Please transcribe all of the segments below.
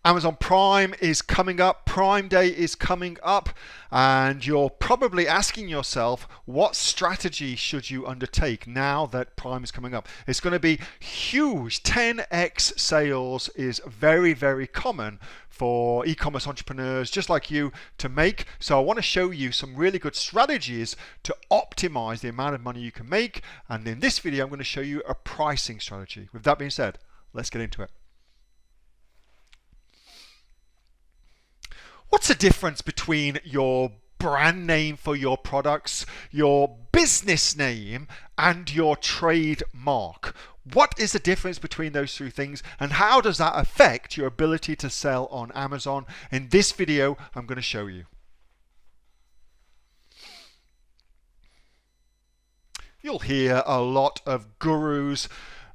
Amazon Prime is coming up, Prime Day is coming up, and you're probably asking yourself, what strategy should you undertake now that Prime is coming up? It's going to be huge. 10x sales is very, very common for e-commerce entrepreneurs just like you to make. So I want to show you some really good strategies to optimize the amount of money you can make. And in this video, I'm going to show you a pricing strategy. With that being said, let's get into it. What's the difference between your brand name for your products, your business name, and your trademark? What is the difference between those three things, and how does that affect your ability to sell on Amazon? In this video, I'm going to show you. You'll hear a lot of gurus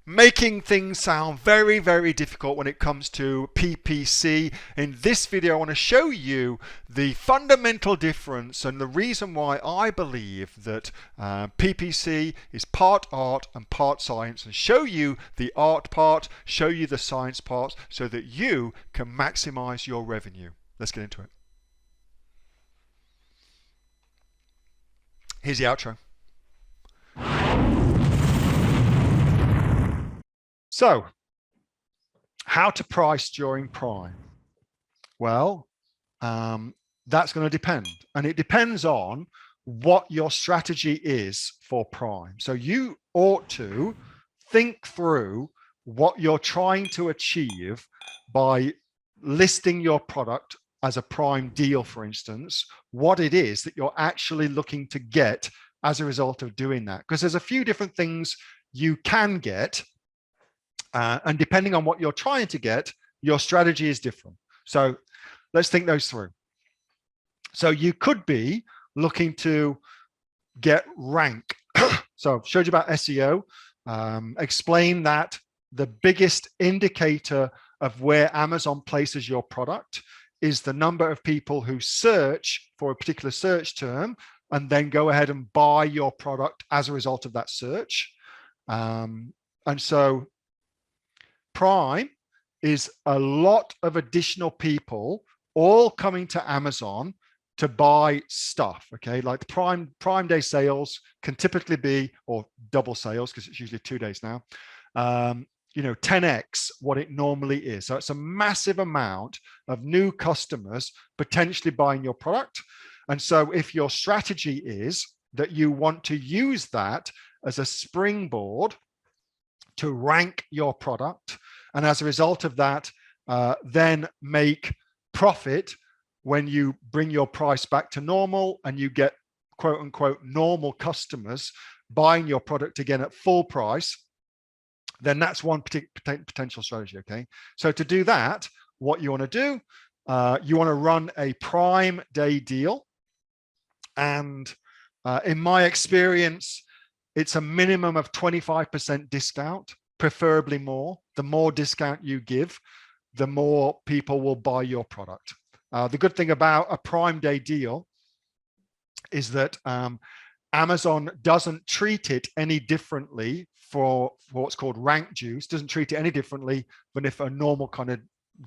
making things sound very, very difficult when it comes to PPC. In this video, I want to show you the fundamental difference and the reason why I believe that PPC is part art and part science, and show you the art part, show you the science part, so that you can maximize your revenue. Let's get into it. Here's the outro. So, how to price during Prime? Well, that's going to depend. And it depends on what your strategy is for Prime. So you ought to think through what you're trying to achieve by listing your product as a Prime deal, for instance, what it is that you're actually looking to get as a result of doing that. Because there's a few different things you can get. And depending on what you're trying to get, your strategy is different. So let's think those through. So you could be looking to get rank. So I've showed you about SEO, explain that the biggest indicator of where Amazon places your product is the number of people who search for a particular search term and then go ahead and buy your product as a result of that search. And so Prime is a lot of additional people all coming to Amazon to buy stuff. Okay, like the Prime Day sales can typically be, or double sales because it's usually 2 days now, 10x what it normally is. So it's a massive amount of new customers potentially buying your product. And so if your strategy is that you want to use that as a springboard to rank your product, and as a result of that, then make profit when you bring your price back to normal and you get quote unquote normal customers buying your product again at full price, then that's one potential strategy. Okay, so to do that, what you want to do, you want to run a Prime Day deal. And in my experience, it's a minimum of 25% discount, preferably more. The more discount you give, the more people will buy your product. The good thing about a Prime Day deal is that Amazon doesn't treat it any differently for what's called rank juice, doesn't treat it any differently than if a normal kind of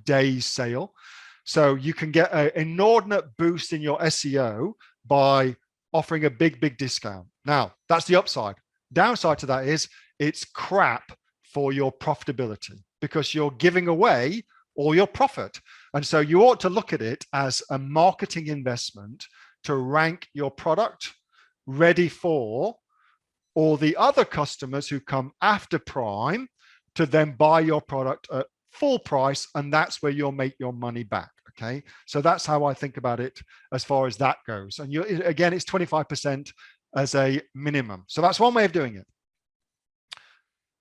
day sale. So you can get an inordinate boost in your SEO by offering a big discount. Now, that's the upside. Downside to that is it's crap for your profitability because you're giving away all your profit. And so you ought to look at it as a marketing investment to rank your product ready for all the other customers who come after Prime to then buy your product at full price. And that's where you'll make your money back. Okay, so that's how I think about it as far as that goes. And again, it's 25% as a minimum. So that's one way of doing it.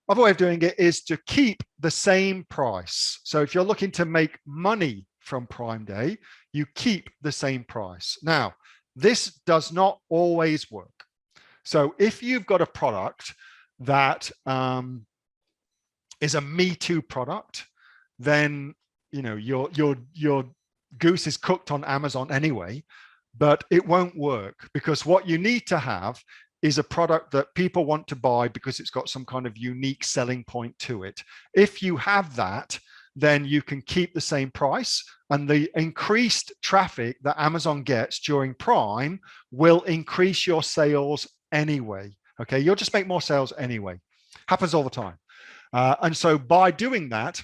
Other way of doing it is to keep the same price. So if you're looking to make money from Prime Day, you keep the same price. Now, this does not always work. So if you've got a product that is a Me Too product, then your goose is cooked on Amazon anyway, but it won't work because what you need to have is a product that people want to buy because it's got some kind of unique selling point to it. If you have that, then you can keep the same price, and the increased traffic that Amazon gets during Prime will increase your sales anyway. Okay, you'll just make more sales anyway. Happens all the time. And so by doing that,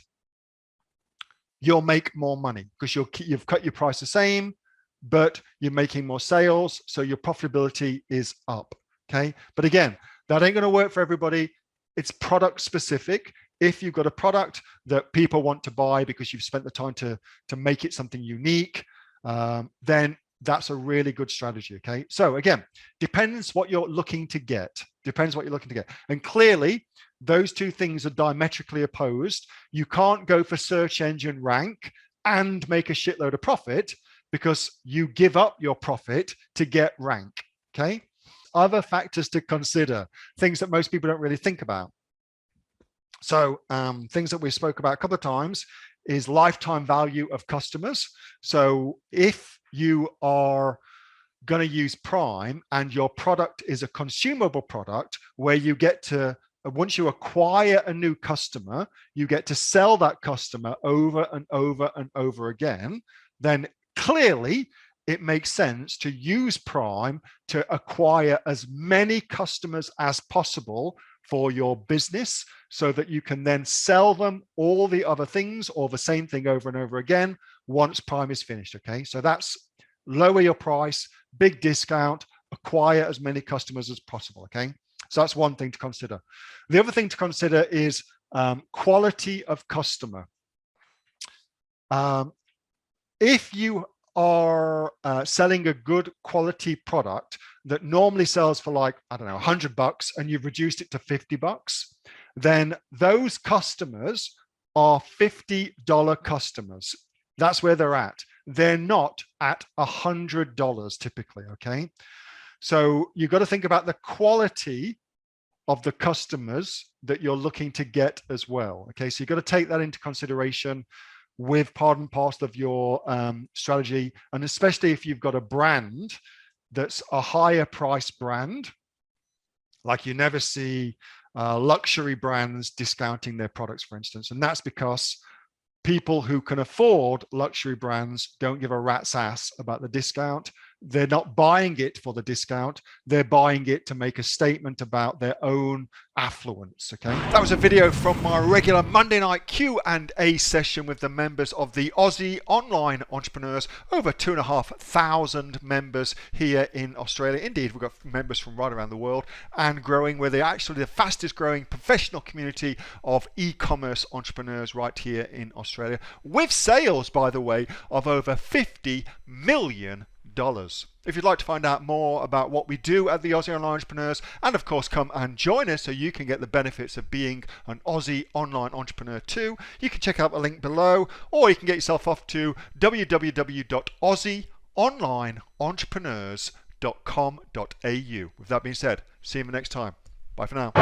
you'll make more money because you've cut your price the same, but you're making more sales, so your profitability is up. Okay, but again, that ain't going to work for everybody. It's product specific. If you've got a product that people want to buy because you've spent the time to make it something unique, then that's a really good strategy. Okay, so again, depends what you're looking to get. Depends what you're looking to get. And clearly, those two things are diametrically opposed. You can't go for search engine rank and make a shitload of profit because you give up your profit to get rank. Okay, other factors to consider, things that most people don't really think about. So things that we spoke about a couple of times is lifetime value of customers. So if you are going to use Prime and your product is a consumable product where you get to, once you acquire a new customer, you get to sell that customer over and over and over again, then clearly it makes sense to use Prime to acquire as many customers as possible for your business so that you can then sell them all the other things or the same thing over and over again once Prime is finished. Okay, so that's lower your price, big discount, acquire as many customers as possible. Okay, so that's one thing to consider. The other thing to consider is quality of customer. If you are selling a good quality product that normally sells for like, I don't know, $100 and you've reduced it to $50, then those customers are $50 customers. That's where they're at. They're not at $100 typically, okay? So you've got to think about the quality of the customers that you're looking to get as well, okay? So you've got to take that into consideration with part and parcel of your strategy, and especially if you've got a brand that's a higher price brand, like you never see luxury brands discounting their products, for instance, and that's because people who can afford luxury brands don't give a rat's ass about the discount. They're not buying it for the discount. They're buying it to make a statement about their own affluence, okay? That was a video from my regular Monday night Q&A session with the members of the Aussie Online Entrepreneurs. Over 2,500 members here in Australia. Indeed, we've got members from right around the world and growing. We're actually the fastest growing professional community of e-commerce entrepreneurs right here in Australia, with sales, by the way, of over $50 million. If you'd like to find out more about what we do at the Aussie Online Entrepreneurs, and of course come and join us so you can get the benefits of being an Aussie Online Entrepreneur too, you can check out the link below, or you can get yourself off to www.aussieonlineentrepreneurs.com.au. With that being said, see you next time. Bye for now.